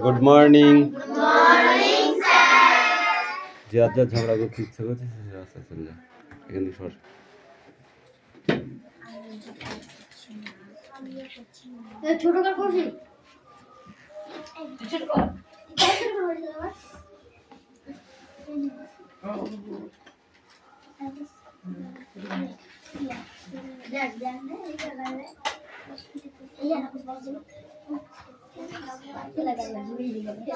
Good morning. যে আজ ঝগড়া করতে ইচ্ছা করছে রাস্তা চলে যা, এখান থেকে সর। ছোট কর করবি, ছোট কর। দেখ দেখ না এই কালারে এই না কিছু বলছিল কি লাগা লাগা ভিডিও দিবে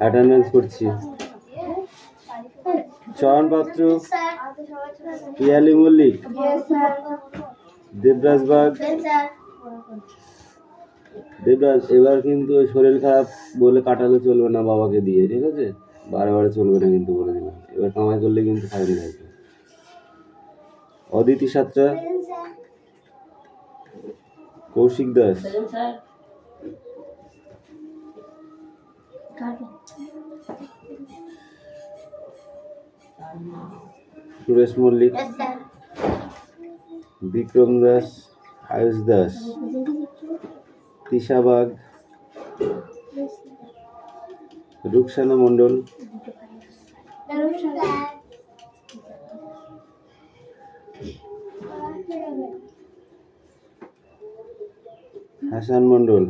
অ্যাটেন্ডেন্স করছি। চয়ন পাত্র, পিয়ালি মল্লিক, দেবরাজ বাগ। দেবরাজ, এবার কিন্তু শরীর খারাপ বলে কাটালে চলবে না বাবাকে দিয়ে, ঠিক আছে? বারে বারে চলবে না কিন্তু, বলে দিলাম। এবার কামাই করলে কিন্তু খাইনি থাকবে। অদিতি সাতরা, কৌশিক দাস, সুরেশ মল্লিক, বিক্রম দাস, আয়ুষ দাস, তিশা বাগ, রুকসানা মন্ডল, হাসান মন্ডল,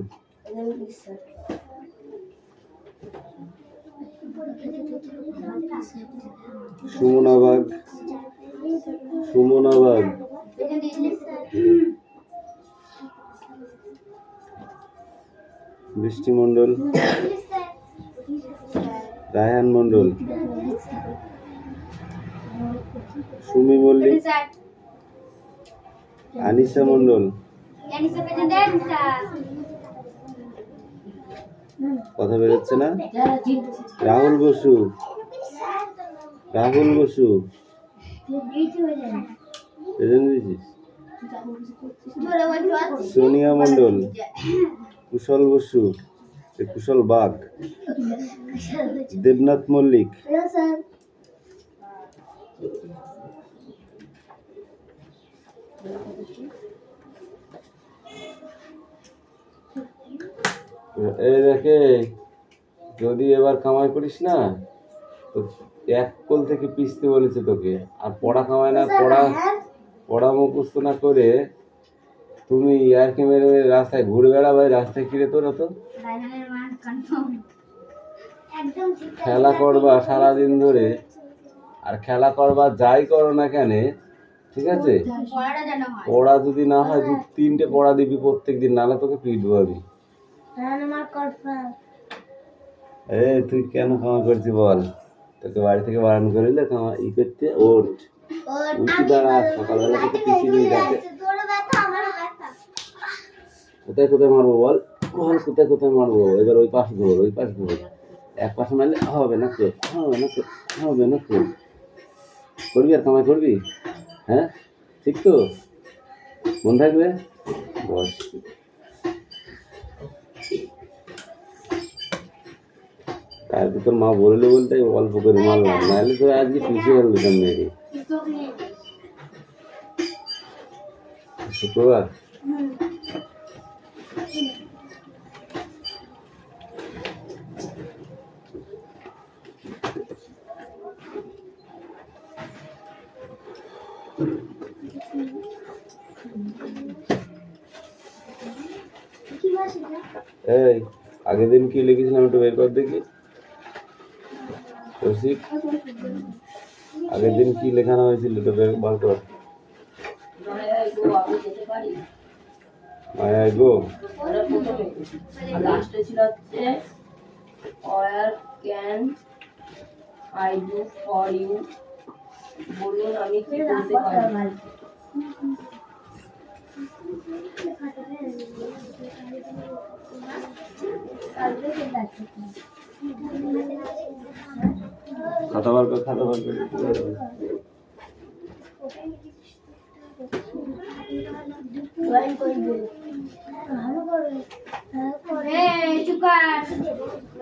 সুমনা বাগ, সুমনা বাগ, বৃষ্টি মন্ডল, রায়হান মন্ডল, সুমি মল্লিক, আনিসা মন্ডল, কথা বেরোচ্ছে না। রাহুল বসু, রাহুল বসু, সোনিয়া মন্ডল, কুশল বসু, কুশল বাগ, দেবনাথ মল্লিক, এই দেখে যদি এবার কামাই করিস না তো এক কোল থেকে পিসতে বলেছে তোকে। আর পড়া কামাই না, পড়া মুখস্থ না করে তুমি আর কি মেরে রাস্তায় ঘুরে বেড়াবে, রাস্তায় কিরে তোর তো খেলা করবা সারাদিন ধরে। আর খেলা করবা যাই করো না কেন, ঠিক আছে? পড়া যদি না হয় 2-3টে পড়া দিবি প্রত্যেক দিন, নাহলে তোকে পিটবো আমি। তুই কেন ক্ষমা করছি বল? তোকে বাড়ি থেকে বারণ করিলে ক্ষমা ই করতে? ওঠ, উঠি দাঁড়া, সকালবেলা থেকে পিছিয়ে নিয়ে যাচ্ছে। কোথায় কোথায় মারবো বল, বল কোথায় কোথায় মারবো? এবার ওই পাশে ধর, ওই পাশে ধর। এক পাশে মারলে হবে না, হবে না, হবে না। করবি আর কামাই করবি? হ্যাঁ, ঠিক তো? মন থাকবে? বস। কালকে তোর মা বললে বলতে অল্প করে মারলাম, নাহলে তো আজকে পিছিয়ে গেল দিতাম মেরে। শুক্রবার এই আগের দিন কি লিখেছিলাম একটু বের কর দেখি। কৌশিক, আগের দিন কি লেখানো হয়েছিল তো বার কর। মায়া গো লাস্টে ছিল হচ্ছে where can I do for you, বলুন আমি কি করতে পারি। খাতা বার কর, খাতা বার কর।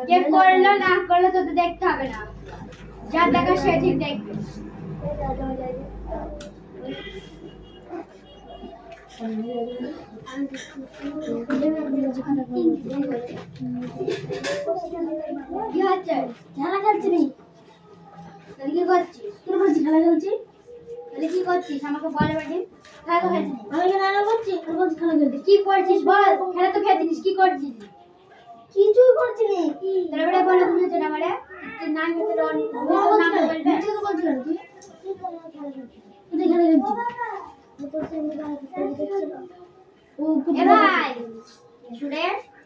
যে করলো না করলো তো দেখতে হবে না, যার দেখা সে ঠিক দেখবে। কি হচ্ছে? খেলা খেলছি নি। তাহলে কি করছিস? কি করছিস? খেলা খেলছি। তাহলে কি করছিস? আমাকে বল বেটি। খেলা তো খেলছিস। আমি খেলা করছি। আমি বলছি খেলা খেলছি। কি করছিস বল? খেলা তো খেলছিস, কি করছিস? কিছুই করছি নি। তাহলে বড় বড় তুমি তো না বড়। তুই নাম বলতে রন। নাম বলবে। কিছু তো করছিস না তুই। তুই খেলা খেলছিস। এ ভাই শুনে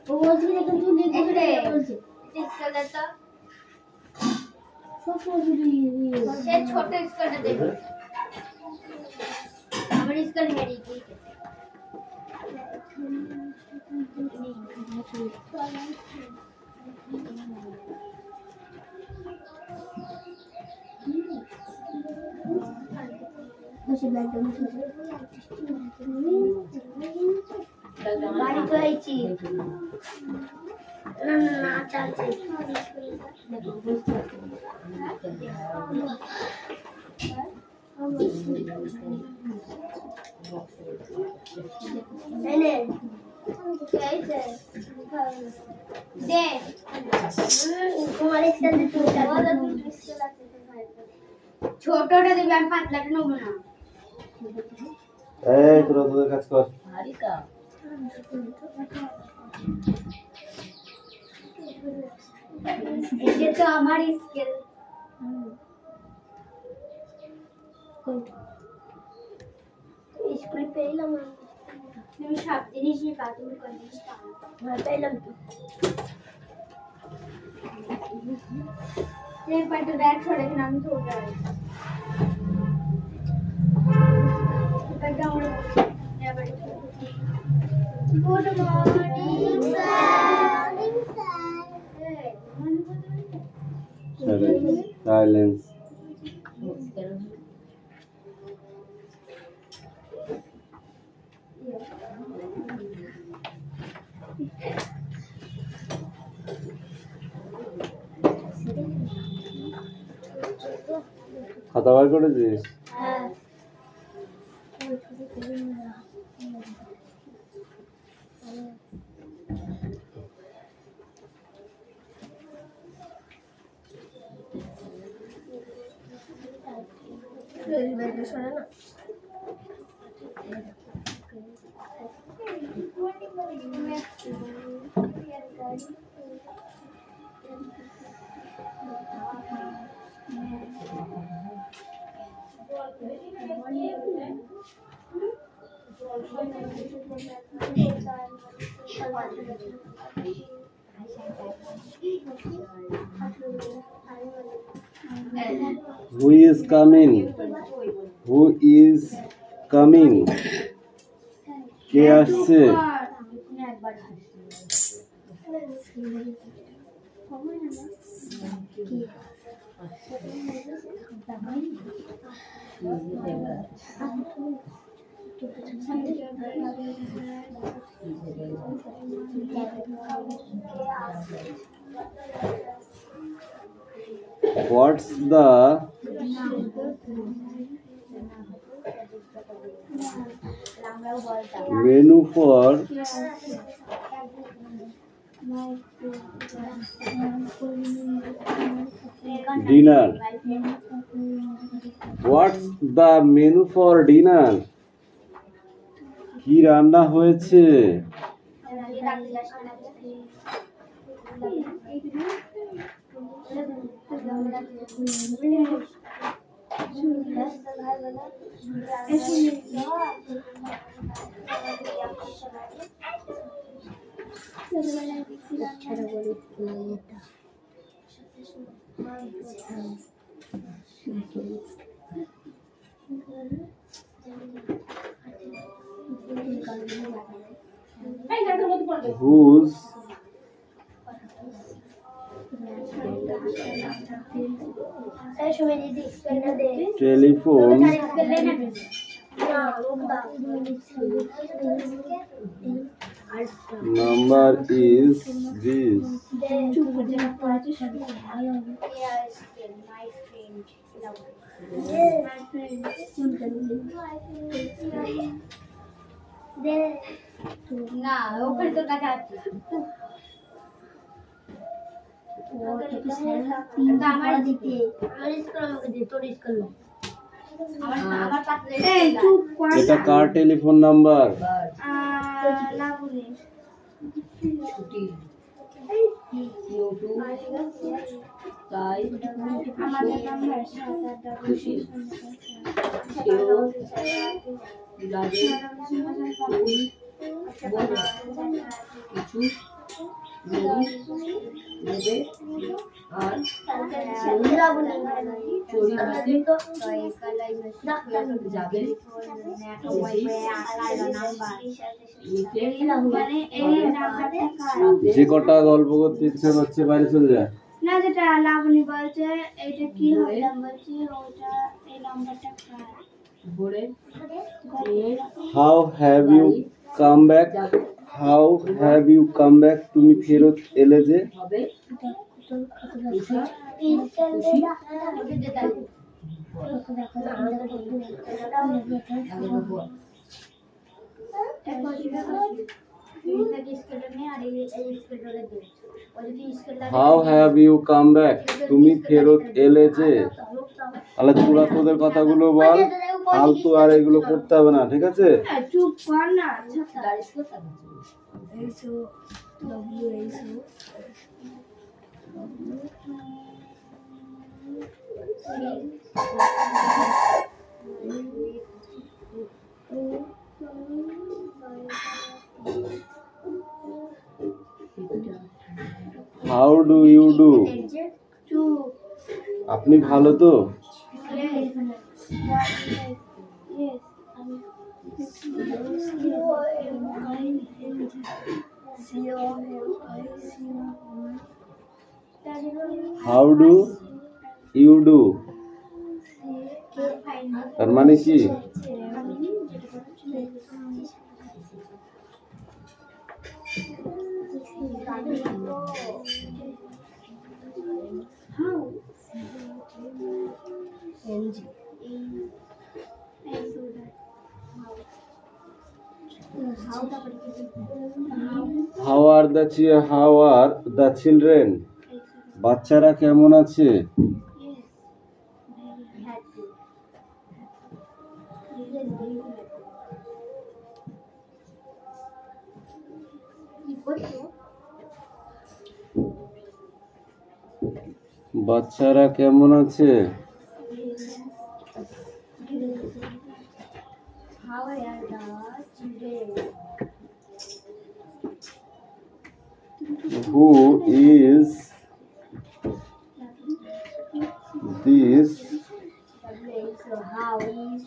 ও বলছি দেখুন তুই লিখে দে বলছি ঠিক করে তো সে ছোট স্কুলটা দেখ আমার স্কুল হেরি কি বাড়ি তো আইছি না চালছি এনে कैसे दे तुम्हारे स्कूल में छोटा दिबे আমি পাতলাটা নেব না এই তোরা তোদের কাজ কর। হারিকা ये तो हमारी स्किल स्कूल पे एलाम আমি সব জিনিসই পা তুমি কোন জিনিস পাও না পেলাম তো एक बार तो बैग छोड़ के नाम छोड़ रहा है बैकग्राउंड या बड़ी गुड मॉर्निंग सर साइलेंस। খাতা বার করেছিস? Who is coming? Who is coming? কে আসছে? What's the menu for dinner? What's the menu for dinner? কি রান্না হয়েছে? whose telephone number is this. না ওখানে তোর কাছে আছে আমার দিতে আমার স্কুল আমাকে দে তোর স্কুল আমার পাত্রে এই চুপ কর এটা কার টেলিফোন নাম্বার? লাগুনি ছুটি ইউটিউব তাই আমাদের নাম্বার খুশি কেউ লাগে কিছু নেবে আর চড়ি মাসে যাবে যে কটা গল্প করতে ইচ্ছা করছে বাইরে চলে যায়। না যেটা লাবণী বলছে এইটা কি হবে বলছি ওটা এই নাম্বারটা ভরে How have you come back? How have you come back? তুমি ফেরত এলে যে। হবে How have you come back? তুমি ফেরত এলে যে। তাহলে তোরা তোদের কথাগুলো বল, ফালতু আর এগুলো করতে হবে না, ঠিক আছে? চুপ কর না গাড়ি করতে এইসো W এইসো How do you do? চুপ আপনি ভালো তো? How do you do? তার মানে কি? How are the children? বাচ্চারা কেমন আছে? বাচ্চারা কেমন আছে? How are the children? Who is this? So how is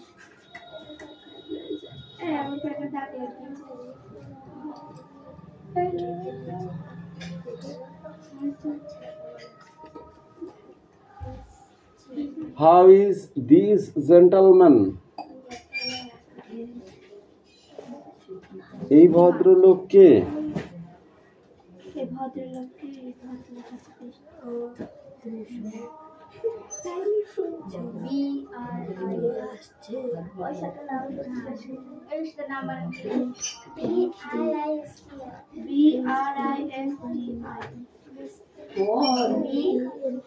How is this gentleman? এই ভদ্রলোককে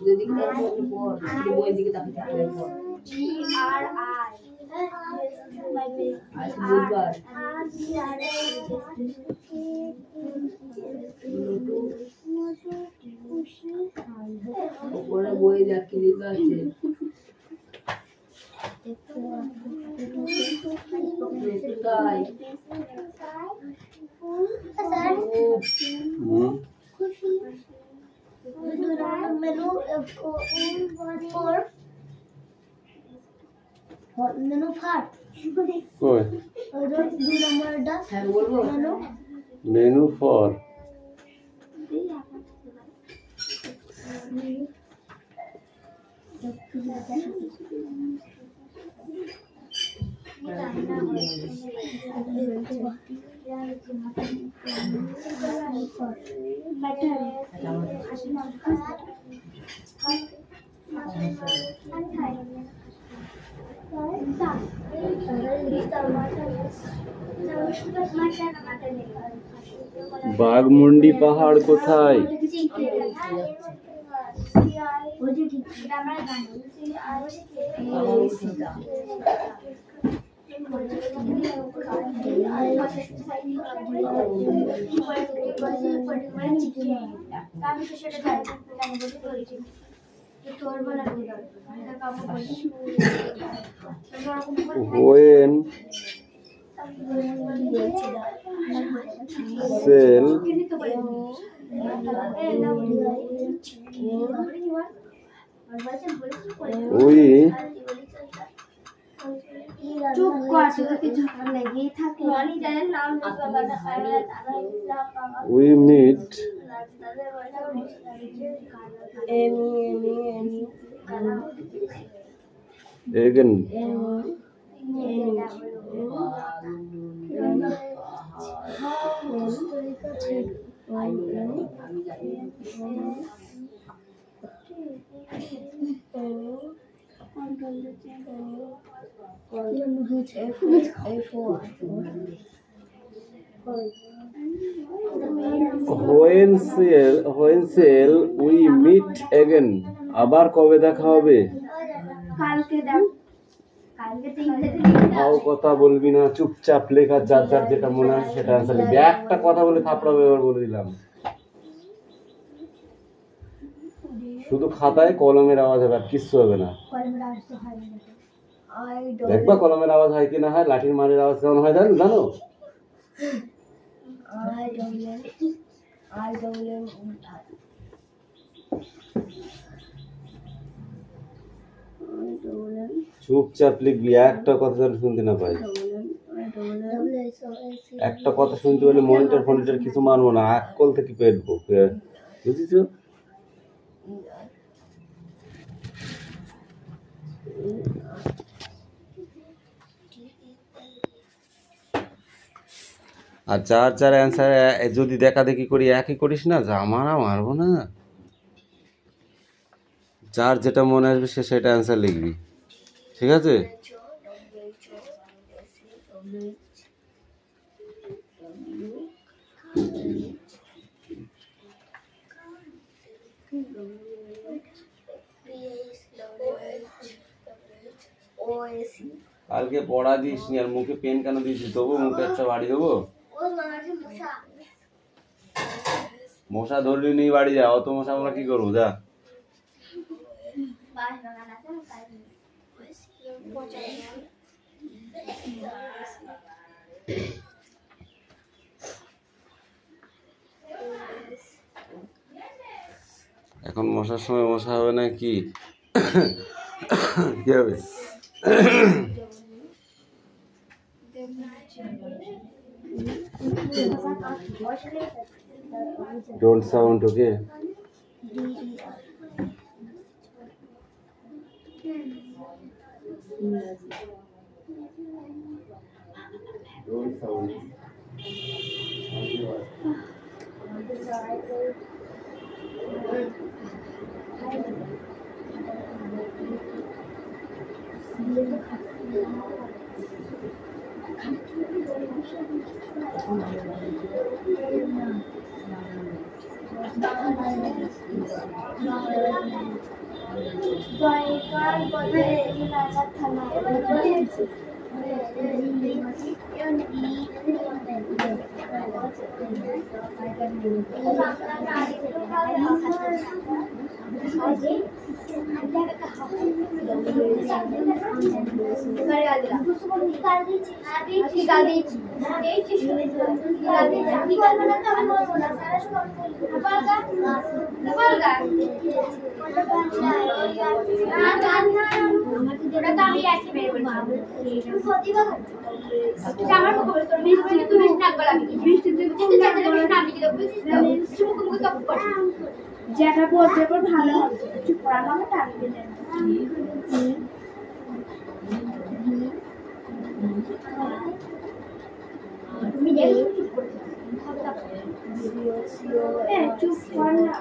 যদি বই দিকে তাকিয়ে বুধবার ওপরে বই দেখি লিখা আছে তাই নানু ফাট কই ওই যে 2 নম্বরটা হ্যাঁ বলবো নানু মেনু ফর বাঘমুন্ডি পাহাড় কোথায়? When cell we চুপ কর তোকে ঝগড়া লেগেই থাকে রনি জানেন নাম we meet again when cell we meet again আবার কবে দেখা হবে? কালকে দেখ কালকে তাও কথা বলবি না, চুপচাপ লেখা, যার যার যেটা মনে হয় সেটা আনসার লিখবি। একটা কথা বলে থাপড়াবে, এবার বলে দিলাম। শুধু খাতায় কলমের আওয়াজ হবে, আর কিচ্ছু হবে না। দেখবা কলমের আওয়াজ হয় কি না হয়, লাঠির মারের আওয়াজ কেমন হয় জানো? চুপচাপ লিখবি, একটা কথা যেন শুনতে না পাই। একটা কথা শুনতে হলে মনিটর ফনিটর কিছু মানবো না, আকল থেকে পেটবো, বুঝেছো? আর চার চার অ্যান্সার যদি দেখা দেখি করি, একই করিস না, জামানা মারবো না। যার যেটা মনে আসবে সে সেটা অ্যান্সার লিখবি, ঠিক আছে? কালকে পড়া দিস নি, আর মুখে পেন কেন দিয়েছিস? দেবো মুখে একটা বাড়ি দেবো? মশা ধরলি নি, বাড়ি যা, অত মশা আমরা কি করবো, যা। এখন মশার সময় মশা হবে না কি? কি হবে? Don't sound, okay? Don't sound. যেটা পড়তে পর ভালো হবে চুপ করা আমাকে টানবে না তুমি দেখো চুপ করে চুপ কর না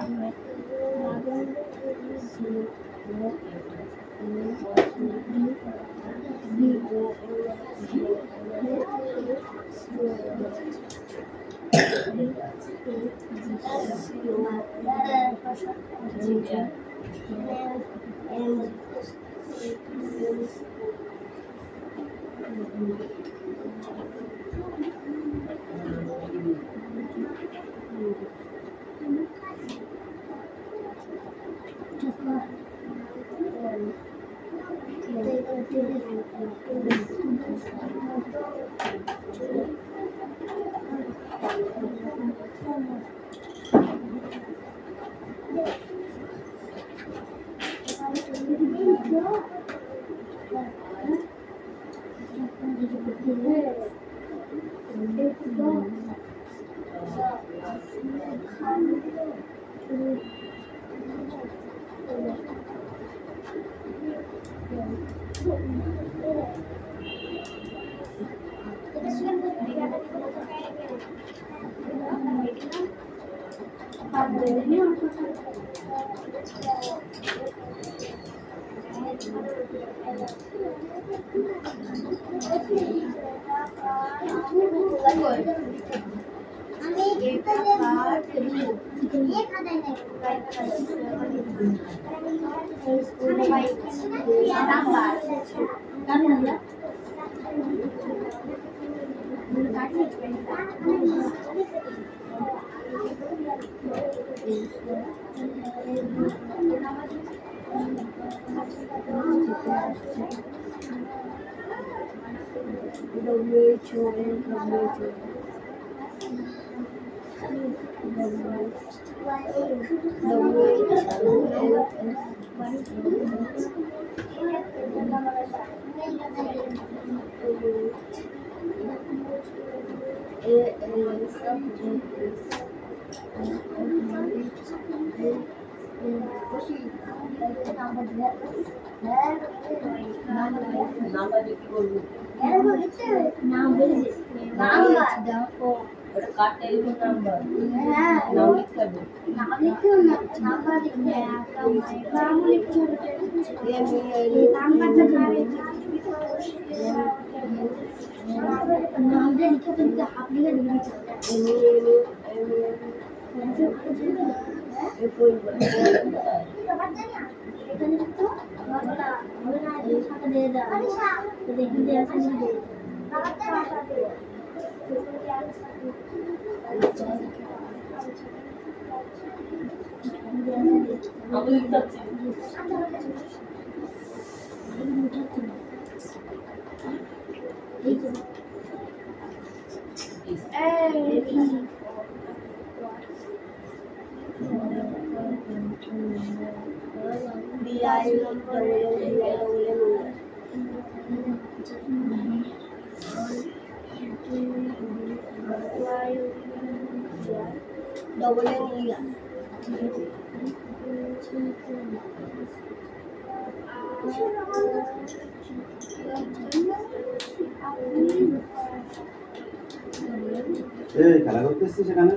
এই খেলা করতে এসছিস সেখানে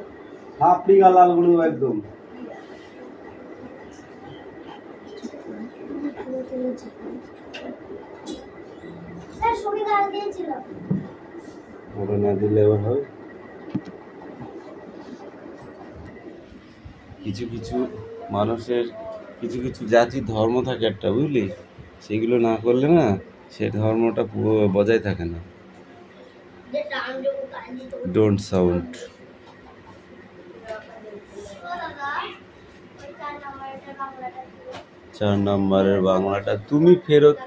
হাফড়ি গালালগুলো একদম ওটা না দিলে এবার হবে। কিছু কিছু মানুষের কিছু কিছু জাতির ধর্ম থাকে একটা, বুঝলি, সেগুলো না করলে না সে ধর্মটা বজায় থাকে না। Don't sound. চার নম্বরের বাংলাটা তুমি ফেরত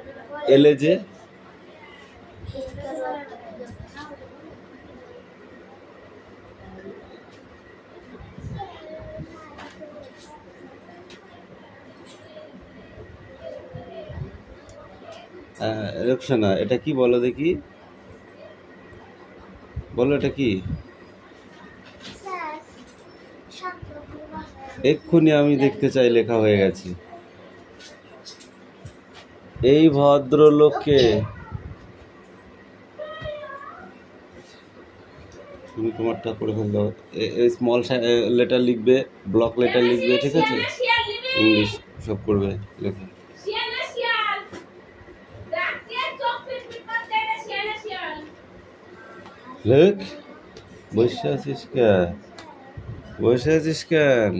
এলে যে, রুকসানা এটা কি বলো দেখি, বলো এটা কি? এক্ষুনি আমি দেখতে চাই, লেখা হয়ে গেছে। এই ভদ্রলোককে, তুমি তোমারটা করে ফেল দাও। স্মল লেটার লিখবে, ব্লক লেটার লিখবে, ঠিক আছে? ইংলিশ সব করবে লেখা। লেখ, বসে আছিস কেন? বসে আছিস কেন?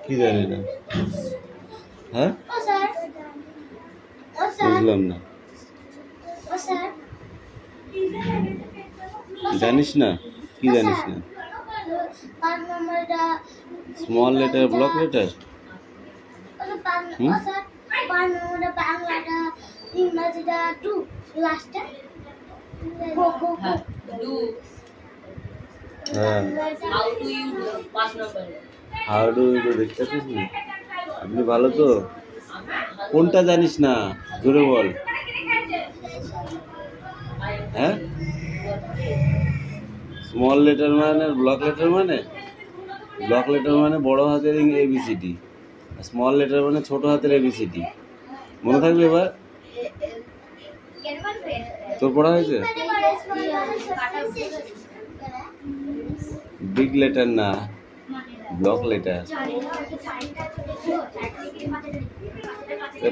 কি জানি না, হ্যাঁ বুঝলাম না। জানিস না? কি জানিস না? Small letter, block letter. হ্যাঁ, হাউ ডু ইউ দেখতে পাচ্ছিস না? আপনি ভালো তো? কোনটা জানিস না জোরে বল। হ্যাঁ, স্মল লেটার মানে, ব্লক লেটার মানে, ব্লক লেটার মানে বড় হাতের এবিসিডি, স্মল লেটার মানে ছোট হাতের এবিসিডি। মনে থাকবে এবার? তোর পড়া হয়েছে? বিগ লেটার না, ব্লক লেটার।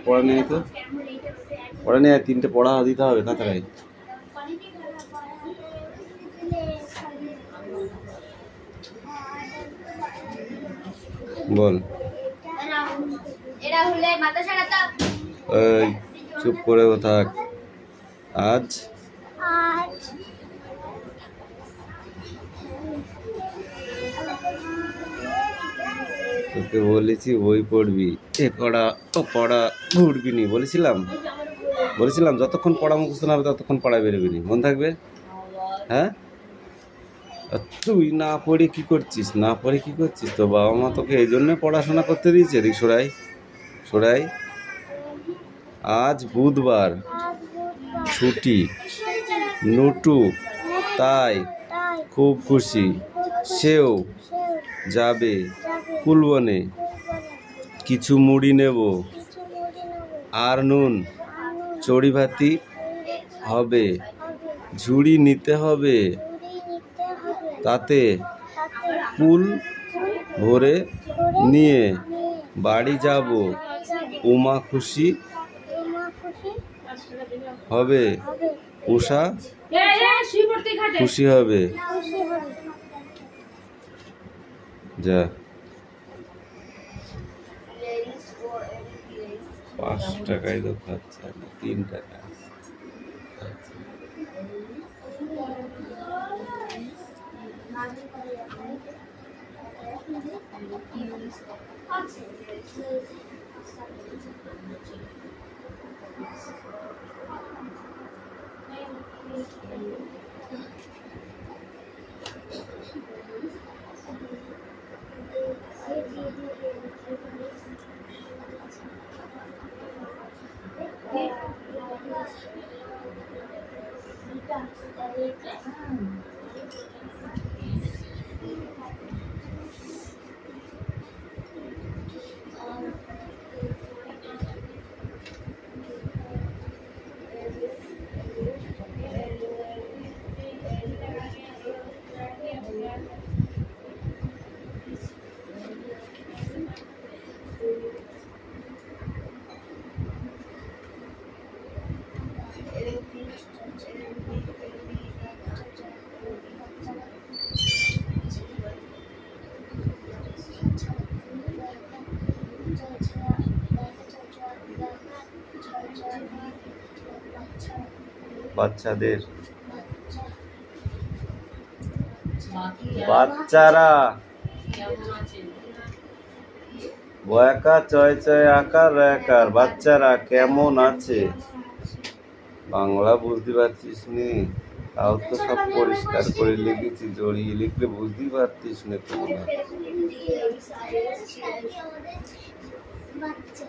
পড়া নেই তো, পড়া নেই, তিনটে পড়া দিতে হবে তাড়াতাড়ি। বল। এই চুপ করে থাক। আজ তোকে বলেছি বই পড়বি, এ পড়া ও পড়া ঘুরবি নি, বলেছিলাম যতক্ষণ পড়া মুখস্থ না হবে ততক্ষণ পড়া বেরোবি নি, মনে থাকবে? হ্যাঁ, তুই না পড়ে কি করছিস? না পড়ে কি করছিস? তো বাবা মা তোকে এই জন্য পড়াশোনা করতে দিয়েছে। এদিক সরাই। আজ বুধবার, ছুটি, নটু তাই খুব খুশি, সেও যাবে কুলবনে, কিছু মুড়ি নেব, আর নুন চড়িভাতি হবে, ঝুড়ি নিতে হবে, তাতে কুল ভরে নিয়ে বাড়ি যাব, উমা খুশি হবে, উষা খুশি হবে। যা, 5 টাকায় তো খাচ্ছে, 3 টাকা। বাচ্চাদের, বাকি বাচ্চারা। কেমন আছে? বয়াকা চয় চয় আকার রয়াকার, বাচ্চারা কেমন আছে? বাংলা বুঝতে পারছিস নি? তাও তো সব পরিষ্কার করে লিখেছি, জড়িয়ে লিখলে বুঝতেই পারতিস না তোমরা। বাচ্চা